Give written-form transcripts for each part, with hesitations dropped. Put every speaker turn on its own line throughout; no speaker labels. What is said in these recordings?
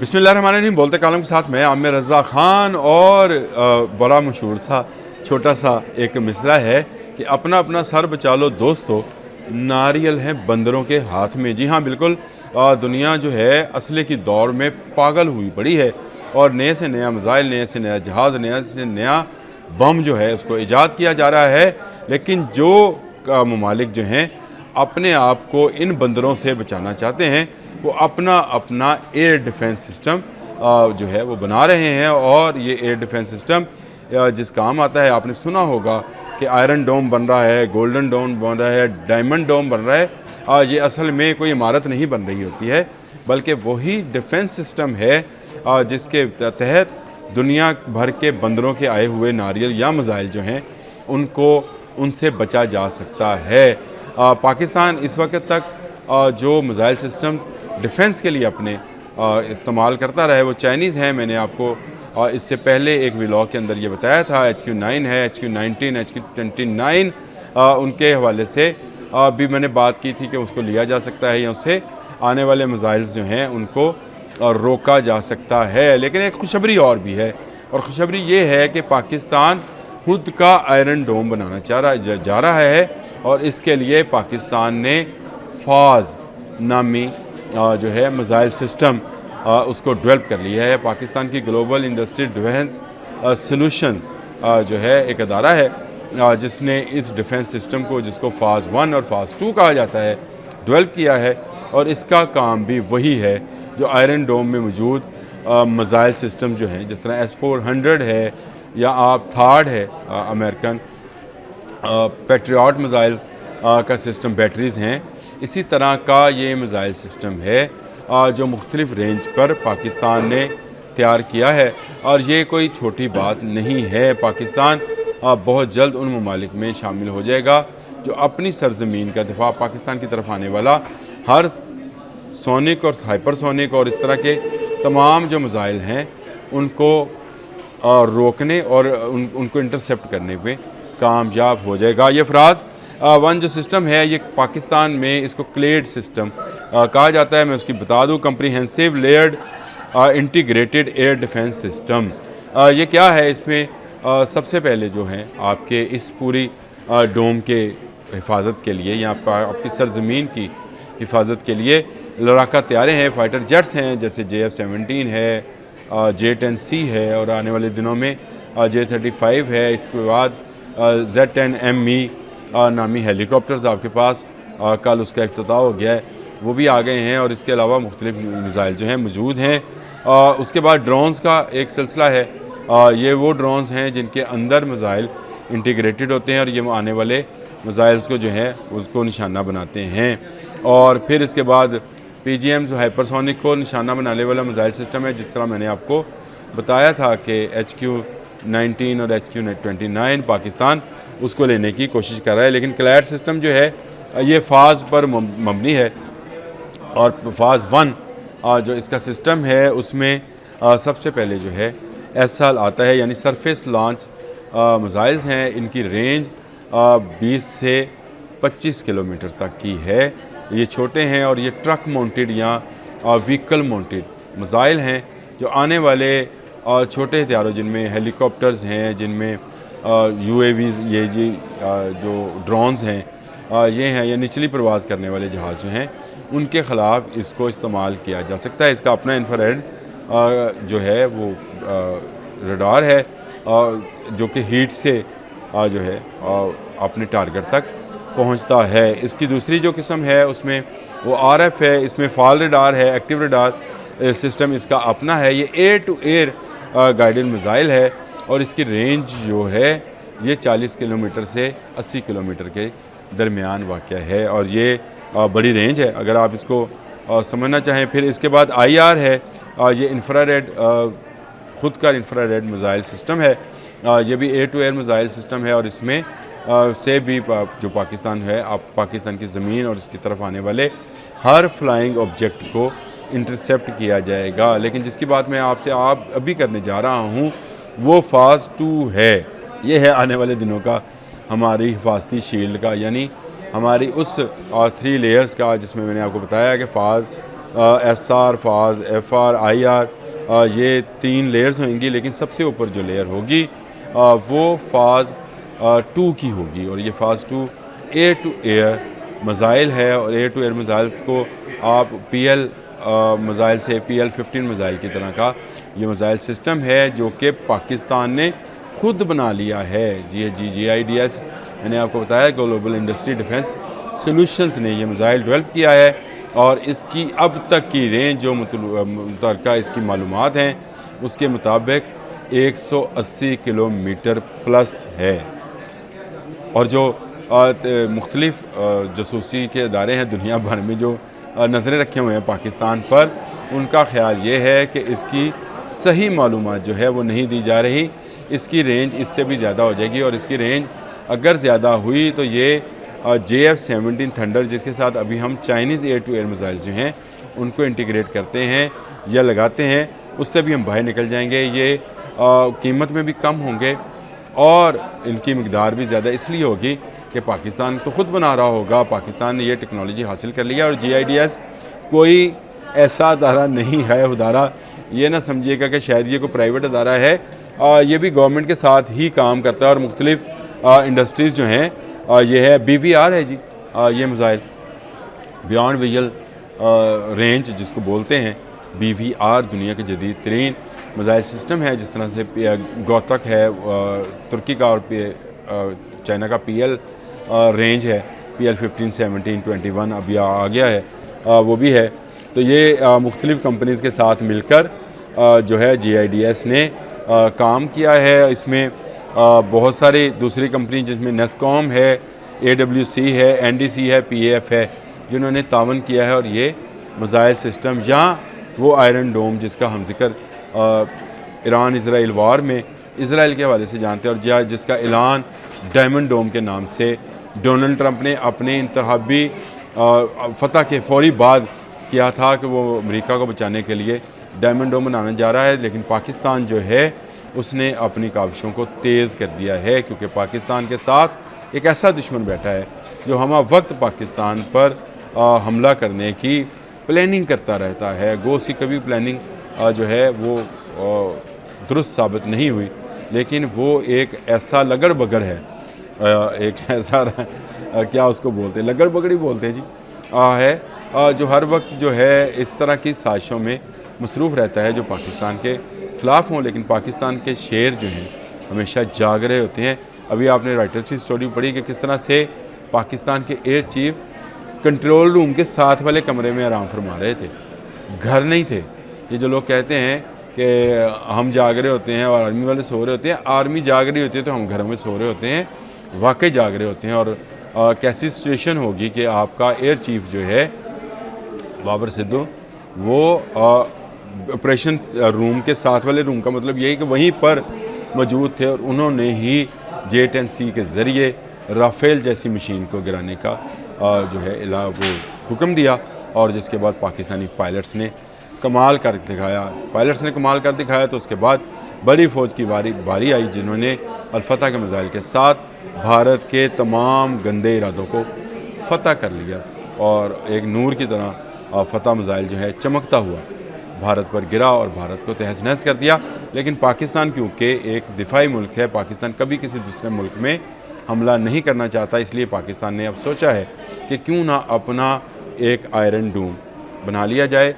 बिस्मिल्लाहिर्रहमानिर्रहीम। बोलते कालम के साथ मैं आमिर रज़ा ख़ान और बड़ा मशहूर सा छोटा सा एक मिसरा है कि अपना अपना सर बचा लो दोस्तों, नारियल है बंदरों के हाथ में। जी हाँ, बिल्कुल। दुनिया जो है असले की दौर में पागल हुई पड़ी है और नए से नया मिसाइल, नए से नया जहाज़, नया से नया बम जो है उसको ईजाद किया जा रहा है। लेकिन जो ममालिक जो हैं अपने आप को इन बंदरों से बचाना चाहते हैं, वो अपना अपना एयर डिफेंस सिस्टम जो है वो बना रहे हैं। और ये एयर डिफेंस सिस्टम जिस काम आता है, आपने सुना होगा कि आयरन डोम बन रहा है, गोल्डन डोम बन रहा है, डायमंड डोम बन रहा है। ये असल में कोई इमारत नहीं बन रही होती है, बल्कि वही डिफेंस सिस्टम है जिसके तहत दुनिया भर के बंदरों के आए हुए नारियल या मिसाइल जो हैं उनको उनसे बचा जा सकता है। पाकिस्तान इस वक्त तक जो मिसाइल सिस्टम्स डिफेंस के लिए अपने इस्तेमाल करता रहा है वो चाइनीज़ हैं। मैंने आपको इससे पहले एक व्लॉग के अंदर ये बताया था। HQ-9 है, HQ-19, HQ-29 उनके हवाले से भी मैंने बात की थी कि उसको लिया जा सकता है या उससे आने वाले मिसाइल्स जो हैं उनको रोका जा सकता है। लेकिन एक खुशखबरी और भी है, और खुशखबरी ये है कि पाकिस्तान खुद का आयरन डोम बनाना जा रहा है। और इसके लिए पाकिस्तान ने फाज नामी जो है मिसाइल सिस्टम उसको डेवलप कर लिया है। पाकिस्तान की ग्लोबल इंडस्ट्री डिफेंस सॉल्यूशन जो है एक अदारा है जिसने इस डिफेंस सिस्टम को, जिसको फ़ाज़ 1 और फ़ाज़ 2 कहा जाता है, डेवलप किया है। और इसका काम भी वही है जो आयरन डोम में मौजूद मिसाइल सिस्टम जो हैं, जिस तरह S-400 है या आप थार्ड है अमेरिकन पैट्रियट मिसाइल का सिस्टम, बैटरीज़ हैं, इसी तरह का ये मिसाइल सिस्टम है जो मुख्तलिफ़ रेंज पर पाकिस्तान ने तैयार किया है। और ये कोई छोटी बात नहीं है। पाकिस्तान बहुत जल्द उन ममालिक में शामिल हो जाएगा जो अपनी सरजमीन का दिफा, पाकिस्तान की तरफ आने वाला हर सोनिक और हाइपरसोनिक और इस तरह के तमाम जो मिसाइल हैं उनको रोकने और उनको इंटरसेप्ट करने में कामयाब हो जाएगा। ये फ़राज़ 1 जो सिस्टम है, ये पाकिस्तान में इसको क्लेड सिस्टम कहा जाता है। मैं उसकी बता दूं, comprehensive layered integrated air defence system. ये क्या है? इसमें सबसे पहले जो है आपके इस पूरी डोम के हिफाजत के लिए या आपकी सरजमीन की हिफाजत के लिए लड़ाका तैयारे हैं, फाइटर जेट्स हैं, जैसे JF-17 है, J-10C है और आने वाले दिनों में J-35 है। इसके बाद Z-10ME नामी हेलीकॉप्टर्स आपके पास कल उसका इफ्तिताह हो गया है, वो भी आ गए हैं। और इसके अलावा मुख्तलिफ मिसाइल जो हैं मौजूद हैं। उसके बाद ड्रोन्स का एक सिलसिला है। ये वो ड्रोन्स हैं जिनके अंदर मिसाइल इंटीग्रेटेड होते हैं और ये आने वाले मिसाइल्स को जो है उसको निशाना बनाते हैं। और फिर इसके बाद PGMs हाइपरसोनिक को निशाना बनाने वाला मिसाइल सिस्टम है, जिस तरह मैंने आपको बताया था कि HQ-19 और HQ-29 पाकिस्तान उसको लेने की कोशिश कर रहा है। लेकिन क्लैड सिस्टम जो है ये फ़ाज़ पर मबनी है। और फ़ाज़ 1 जो इसका सिस्टम है उसमें सबसे पहले जो है SL आता है, यानी सरफेस लॉन्च मिसाइल्स हैं। इनकी रेंज 20 से 25 किलोमीटर तक की है। ये छोटे हैं और ये ट्रक माउंटेड या व्हीकल माउंटेड मिसाइल हैं जो आने वाले छोटे हथियारों, जिनमें हेलीकॉप्टर्स हैं, जिनमें UAVs, ये जी जो ड्रोन्स हैं ये हैं, या निचली परवाज़ करने वाले जहाज़ जो हैं, उनके ख़िलाफ़ इसको इस्तेमाल किया जा सकता है। इसका अपना इंफ्रारेड जो है वो रडार है जो कि हीट से जो है अपने टारगेट तक पहुंचता है। इसकी दूसरी जो किस्म है उसमें वो RF है, इसमें फॉल रडार है, एक्टिव रडार सिस्टम इसका अपना है। ये air to air guided missile है और इसकी रेंज जो है ये 40 किलोमीटर से 80 किलोमीटर के दरमियान वाक़या है और ये बड़ी रेंज है अगर आप इसको समझना चाहें। फिर इसके बाद IR है, ये इंफ्रारेड ख़ुद का इंफ्रारेड मिसाइल सिस्टम है। ये भी air to air missile system है और इसमें से भी जो पाकिस्तान है, आप पाकिस्तान की ज़मीन और इसकी तरफ आने वाले हर फ्लाइंग ऑब्जेक्ट को इंटरसेप्ट किया जाएगा। लेकिन जिसकी बात मैं आपसे अभी करने जा रहा हूँ वो फ़ाज़ 2 है। ये है आने वाले दिनों का हमारी हिफाजती शील्ड का, यानी हमारी उस 3 लेयर्स का, जिसमें मैंने आपको बताया कि फ़ाज़ SR, फाज, FR, IR, ये 3 लेयर्स होंगी, लेकिन सबसे ऊपर जो लेयर होगी वो फाज 2 की होगी। और ये फाज 2 एयर टू एयर मिज़ाइल है, और एयर टू एयर मिज़ाइल को आप PL मिज़ाइल से PL-15 मिज़ाइल की तरह का ये मिज़ाइल सिस्टम है जो कि पाकिस्तान ने खुद बना लिया है। GIDS मैंने आपको बताया, ग्लोबल इंडस्ट्री डिफेंस सॉल्यूशंस ने ये मिज़ाइल डेवलप किया है, और इसकी अब तक की रेंज जो मुतलका इसकी मालूमात हैं उसके मुताबिक 180 किलोमीटर प्लस है। और जो मुख्तलिफ जासूसी के अदारे हैं दुनिया भर में जो नज़रें रखे हुए हैं पाकिस्तान पर, उनका ख्याल ये है कि इसकी सही मालूमात जो है वो नहीं दी जा रही। इसकी रेंज इससे भी ज़्यादा हो जाएगी, और इसकी रेंज अगर ज़्यादा हुई तो ये JF-17 थंडर, जिसके साथ अभी हम Chinese air to air missile जो हैं उनको इंटीग्रेट करते हैं या लगाते हैं, उससे भी हम बाहर निकल जाएंगे। ये कीमत में भी कम होंगे और इनकी मकदार भी ज़्यादा इसलिए होगी कि पाकिस्तान तो ख़ुद बना रहा होगा, पाकिस्तान ने ये टेक्नोलॉजी हासिल कर लिया। और GIDS कोई ऐसा अदारा नहीं है, अदारा ये ना समझिएगा कि शायद ये कोई प्राइवेट अदारा है, ये भी गवर्नमेंट के साथ ही काम करता है। और मुख्तलिफ इंडस्ट्रीज़ जो हैं, ये है BVR है जी, ये मिज़ाइल बियॉन्ड विजुअल रेंज जिसको बोलते हैं, BVR दुनिया के जदीद तरीन मिज़ाइल सिस्टम है। जिस तरह से गौतक है तुर्की का, और चाइना का PL रेंज है, PL-15, 17, 21 अभी आ गया है, वो भी है। तो ये मुख्तलिफ़ कंपनीज़ के साथ मिलकर जो है GIDS ने काम किया है। इसमें बहुत सारी दूसरी कंपनी जिसमें नेस्कॉम है, AWC है, NDC है, PAF है, जिन्होंने तावन किया है। और ये मिज़ाइल सिस्टम या वो आयरन डोम जिसका हम जिक्र ईरान इसराइल वार में इसराइल के हवाले से जानते हैं, और जिसका ऐलान डायमंड डोम के नाम से डोनाल्ड ट्रंप ने अपने इंतखाबी फतह के फौरी बाद किया था कि वो अमेरिका को बचाने के लिए डायमंड डोम बनाने जा रहा है। लेकिन पाकिस्तान जो है उसने अपनी काविशों को तेज़ कर दिया है, क्योंकि पाकिस्तान के साथ एक ऐसा दुश्मन बैठा है जो हम वक्त पाकिस्तान पर हमला करने की प्लानिंग करता रहता है। गो उसकी कभी प्लानिंग जो है वो दुरुस्त साबित नहीं हुई, लेकिन वो एक ऐसा लगड़ बगड़ है, एक ऐसा क्या उसको बोलते हैं, लगड़ बगड़ी बोलते हैं जी, है जो हर वक्त जो है इस तरह की साजिशों में मसरूफ़ रहता है जो पाकिस्तान के ख़िलाफ़ हों। लेकिन पाकिस्तान के शेर जो हैं हमेशा जाग रहे होते हैं। अभी आपने राइटर्स की स्टोरी पढ़ी कि किस तरह से पाकिस्तान के एयर चीफ कंट्रोल रूम के साथ वाले कमरे में आराम फरमा रहे थे, घर नहीं थे। ये जो लोग कहते हैं कि हम जाग रहे होते हैं और आर्मी वाले सो रहे होते हैं, आर्मी जाग रही होती है तो हम घरों में सो रहे होते हैं, वाकई जाग रहे होते हैं। और कैसी सिचुएशन होगी कि आपका एयर चीफ जो है बाबर सिद्धू, वो ऑपरेशन रूम के साथ वाले रूम का मतलब यही कि वहीं पर मौजूद थे, और उन्होंने ही J-10C के ज़रिए राफेल जैसी मशीन को गिराने का जो है वो हुक्म दिया। और जिसके बाद पाकिस्तानी पायलट्स ने कमाल कर दिखाया, तो उसके बाद बड़ी फ़ौज की बारी आई जिन्होंने अल-फतह के मिज़ाइल के साथ भारत के तमाम गंदे इरादों को फ़तह कर लिया, और एक नूर की तरह फ़तह मिज़ाइल जो है चमकता हुआ भारत पर गिरा और भारत को तहस नहस कर दिया। लेकिन पाकिस्तान क्योंकि एक दिफाई मुल्क है, पाकिस्तान कभी किसी दूसरे मुल्क में हमला नहीं करना चाहता, इसलिए पाकिस्तान ने अब सोचा है कि क्यों ना अपना एक आयरन डोम बना लिया जाए,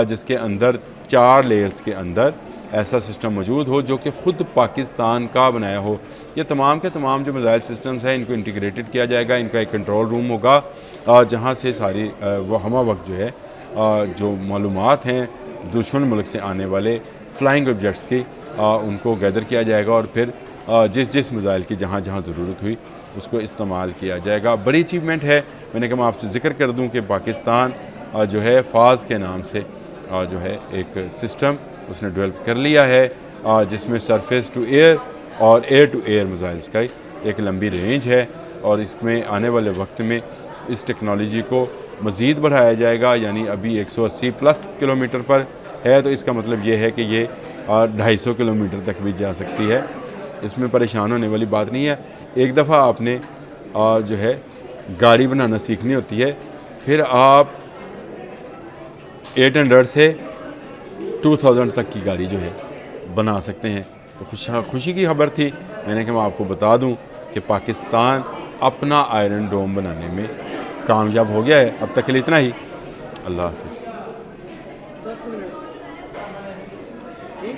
जिसके अंदर 4 लेयर्स के अंदर ऐसा सिस्टम मौजूद हो जो कि ख़ुद पाकिस्तान का बनाया हो। ये तमाम के तमाम जो मिज़ाइल सिस्टम्स हैं इनको इंटीग्रेटेड किया जाएगा। इनका एक कंट्रोल रूम होगा जहाँ से सारी वो हमा वक्त जो है जो मालूमात हैं दुश्मन मुल्क से आने वाले फ़्लाइंग ऑब्जेक्ट्स की उनको गैदर किया जाएगा, और फिर जिस मिज़ाइल की जहाँ जहाँ ज़रूरत हुई उसको इस्तेमाल किया जाएगा। बड़ी अचीवमेंट है। मैंने कहा मैं आपसे ज़िक्र कर दूँ कि पाकिस्तान जो है फाज के नाम से जो है एक सिस्टम उसने डेवलप कर लिया है, जिसमें सरफेस टू एयर और एयर टू एयर मिज़ाइल्स का एक लंबी रेंज है। और इसमें आने वाले वक्त में इस टेक्नोलॉजी को मज़ीद बढ़ाया जाएगा, यानी अभी 180 प्लस किलोमीटर पर है, तो इसका मतलब ये है कि ये 250 किलोमीटर तक भी जा सकती है। इसमें परेशान होने वाली बात नहीं है। एक दफ़ा आपने जो है गाड़ी बनाना सीखनी होती है, फिर आप 800 से 2000 तक की गाड़ी जो है बना सकते हैं। तो खुशी की खबर थी, मैंने कहा मैं आपको बता दूं कि पाकिस्तान अपना आयरन डोम बनाने में कामयाब हो गया है। अब तक के लिए इतना ही। अल्लाह हाफ़िज़।